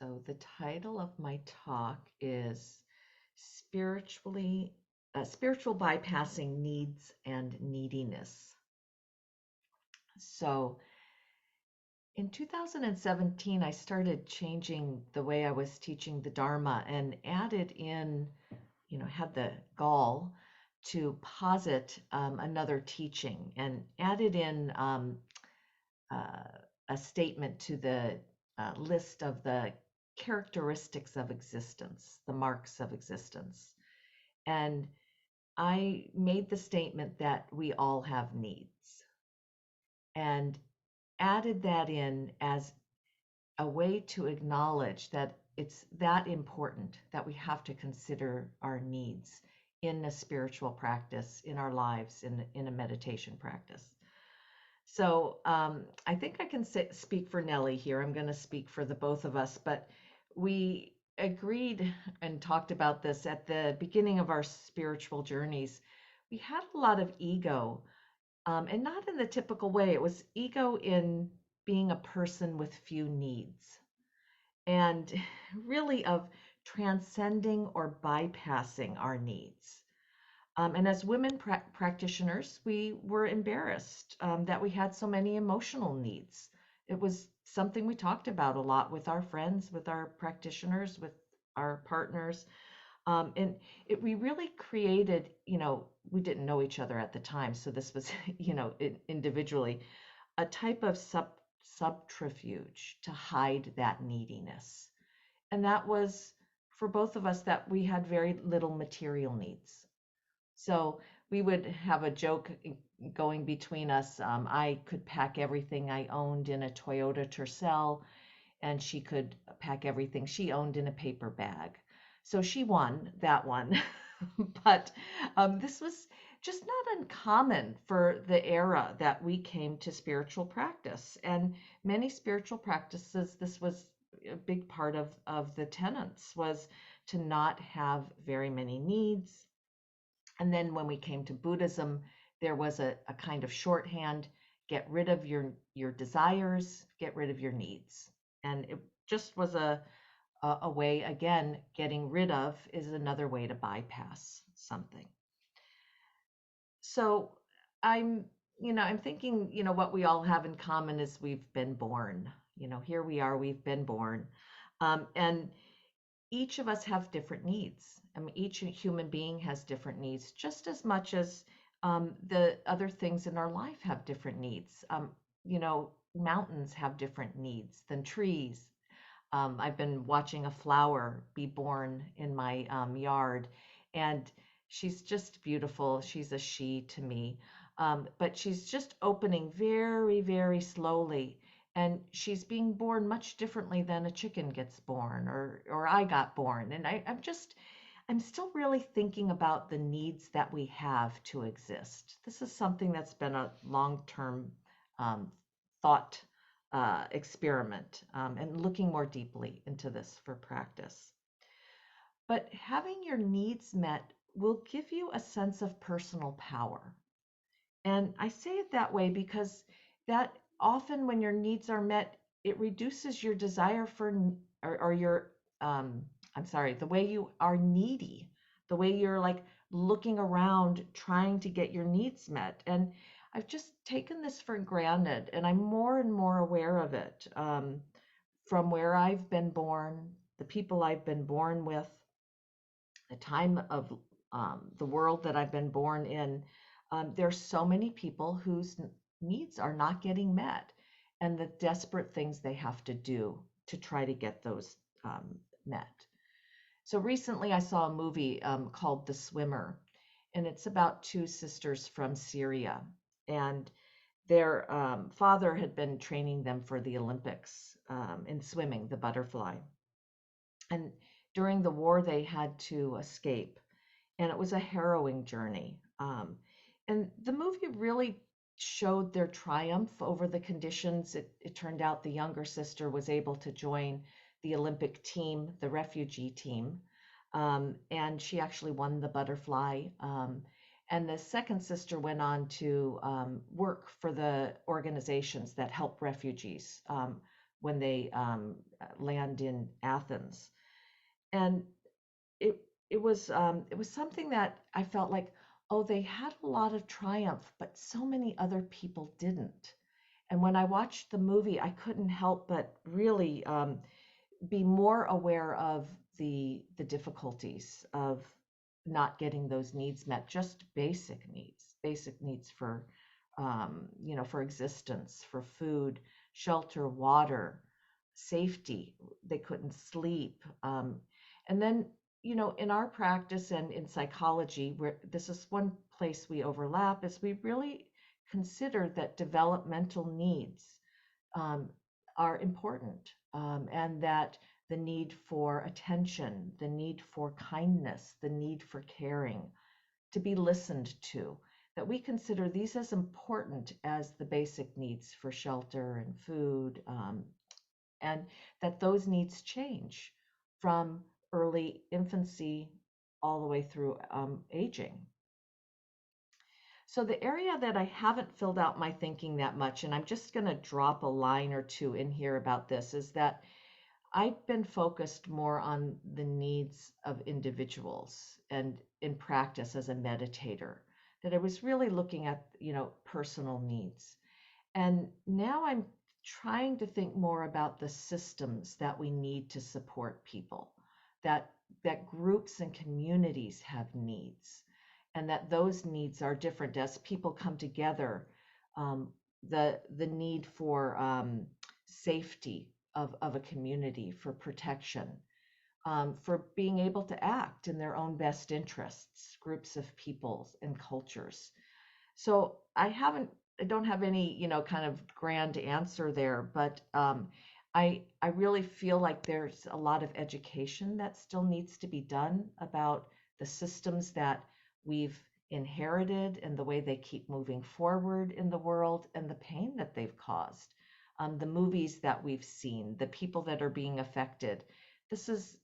So the title of my talk is spiritual bypassing needs and neediness. So in 2017, I started changing the way I was teaching the Dharma and added in, had the gall to posit another teaching and added in uh, a statement to the list of the characteristics of existence, the marks of existence. And I made the statement that we all have needs and added that in as a way to acknowledge that it's that important that we have to consider our needs in a spiritual practice, in our lives, in a meditation practice. So I think I can speak for Nelly here. I'm going to speak for the both of us, but we agreed and talked about this at the beginning of our spiritual journeys. We had a lot of ego, and not in the typical way. It was ego in being a person with few needs, and really of transcending or bypassing our needs. And as women practitioners, we were embarrassed that we had so many emotional needs. It was something we talked about a lot with our friends, with our practitioners, with our partners. And we really created, we didn't know each other at the time. So this was, individually, a type of subterfuge to hide that neediness. And that was for both of us that we had very little material needs. So we would have a joke going between us. I could pack everything I owned in a Toyota Tercel, and she could pack everything she owned in a paper bag. So she won that one. But this was just not uncommon for the era that we came to spiritual practice. And many spiritual practices, this was a big part of the tenets, was to not have very many needs. And then when we came to Buddhism, there was a kind of shorthand: get rid of your desires, get rid of your needs. And it just was a way, again, getting rid of is another way to bypass something. So I'm thinking, what we all have in common is we've been born. Here we are, we've been born. And each of us have different needs. I mean, each human being has different needs, just as much as the other things in our life have different needs. Mountains have different needs than trees. I've been watching a flower be born in my yard, and she's just beautiful. She's a she to me, but she's just opening very, very slowly. And she's being born much differently than a chicken gets born, or I got born. And I'm still really thinking about the needs that we have to exist. This is something that's been a long-term thought experiment, and looking more deeply into this for practice. But having your needs met will give you a sense of personal power. And I say it that way because that often when your needs are met, it reduces your desire for, or your, I'm sorry, the way you are needy, the way you're like looking around trying to get your needs met. And I've just taken this for granted, and I'm more and more aware of it, from where I've been born, the people I've been born with, the time of the world that I've been born in. There's so many people whose needs are not getting met, and the desperate things they have to do to try to get those met. So recently I saw a movie called The Swimmer, and it's about two sisters from Syria. And their father had been training them for the Olympics in swimming, the butterfly. And during the war, they had to escape, and it was a harrowing journey. And the movie really showed their triumph over the conditions. It turned out the younger sister was able to join the Olympic team, the refugee team, and she actually won the butterfly. And the second sister went on to work for the organizations that help refugees, when they land in Athens. And it it was something that I felt like, oh, they had a lot of triumph, but so many other people didn't. And when I watched the movie, I couldn't help but really be more aware of the difficulties of not getting those needs met, just basic needs for for existence, for food, shelter, water, safety. They couldn't sleep, and then in our practice and in psychology, where this is one place we overlap, is we really consider that developmental needs um, are important, and that the need for attention, the need for kindness, the need for caring, to be listened to, that we consider these as important as the basic needs for shelter and food, and that those needs change from early infancy all the way through aging. So the area that I haven't filled out my thinking that much, and I'm just going to drop a line or two in here about this, is that I've been focused more on the needs of individuals and in practice as a meditator, that I was really looking at, personal needs. And now I'm trying to think more about the systems that we need to support people, that groups and communities have needs, and that those needs are different as people come together. The need for safety of a community, for protection, for being able to act in their own best interests, groups of peoples and cultures. So I don't have any, kind of grand answer there, but I really feel like there's a lot of education that still needs to be done about the systems that we've inherited and the way they keep moving forward in the world and the pain that they've caused. The movies that we've seen, the people that are being affected. This is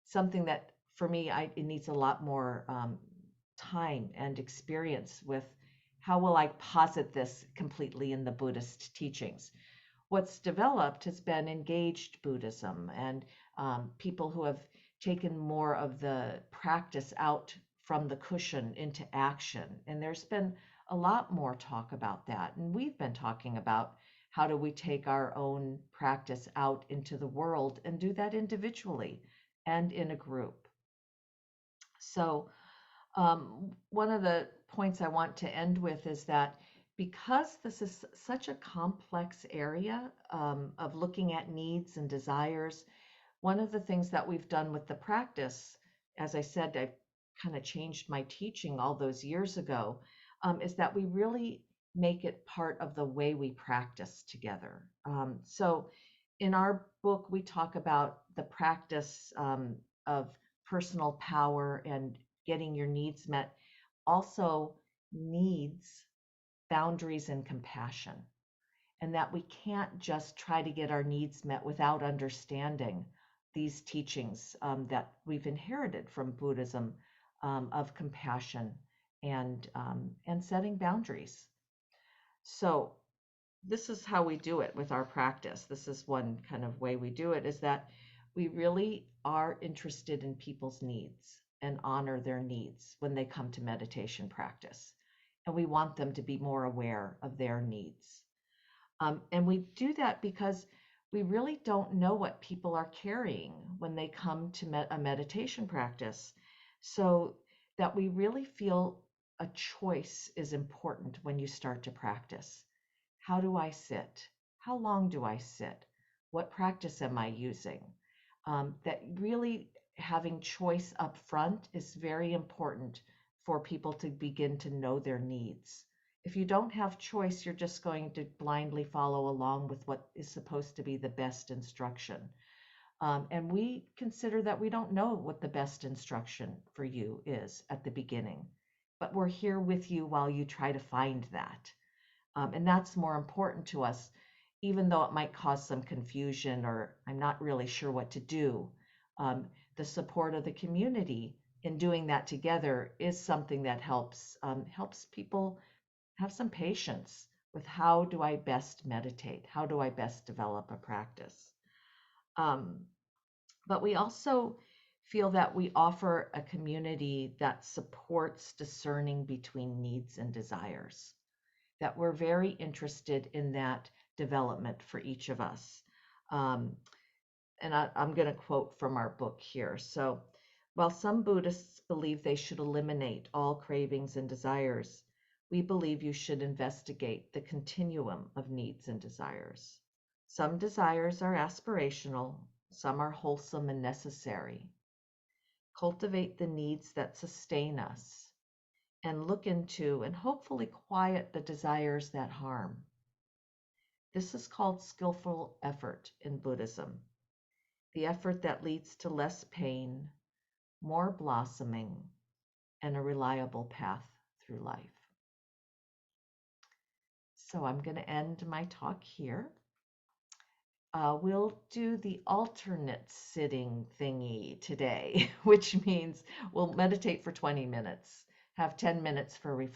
something that for me, it needs a lot more time and experience with. How will I posit this completely in the Buddhist teachings? What's developed has been engaged Buddhism, and people who have taken more of the practice out from the cushion into action. And there's been a lot more talk about that. And we've been talking about how do we take our own practice out into the world and do that individually and in a group. So one of the points I want to end with is that because this is such a complex area of looking at needs and desires, one of the things that we've done with the practice, as I said, I kind of changed my teaching all those years ago, is that we really make it part of the way we practice together. So in our book, we talk about the practice of personal power and getting your needs met also needs boundaries and compassion, and that we can't just try to get our needs met without understanding these teachings that we've inherited from Buddhism, of compassion and setting boundaries. So this is how we do it with our practice. This is one kind of way we do it, is that we really are interested in people's needs and honor their needs when they come to meditation practice. And we want them to be more aware of their needs. And we do that because we really don't know what people are carrying when they come to a meditation practice. So that we really feel a choice is important when you start to practice. How do I sit? How long do I sit? What practice am I using? That really having choice up front is very important for people to begin to know their needs. If you don't have choice, you're just going to blindly follow along with what is supposed to be the best instruction. And we consider that we don't know what the best instruction for you is at the beginning, but we're here with you while you try to find that. And that's more important to us, even though it might cause some confusion or I'm not really sure what to do. The support of the community in doing that together is something that helps people have some patience with how do I best meditate? How do I best develop a practice? But we also feel that we offer a community that supports discerning between needs and desires, that we're very interested in that development for each of us. I'm going to quote from our book here. So, while some Buddhists believe they should eliminate all cravings and desires, we believe you should investigate the continuum of needs and desires. Some desires are aspirational, some are wholesome and necessary. Cultivate the needs that sustain us and look into and hopefully quiet the desires that harm. This is called skillful effort in Buddhism, the effort that leads to less pain, more blossoming, and a reliable path through life. So I'm going to end my talk here. We'll do the alternate sitting thingy today, which means we'll meditate for 20 minutes, have 10 minutes for reflection.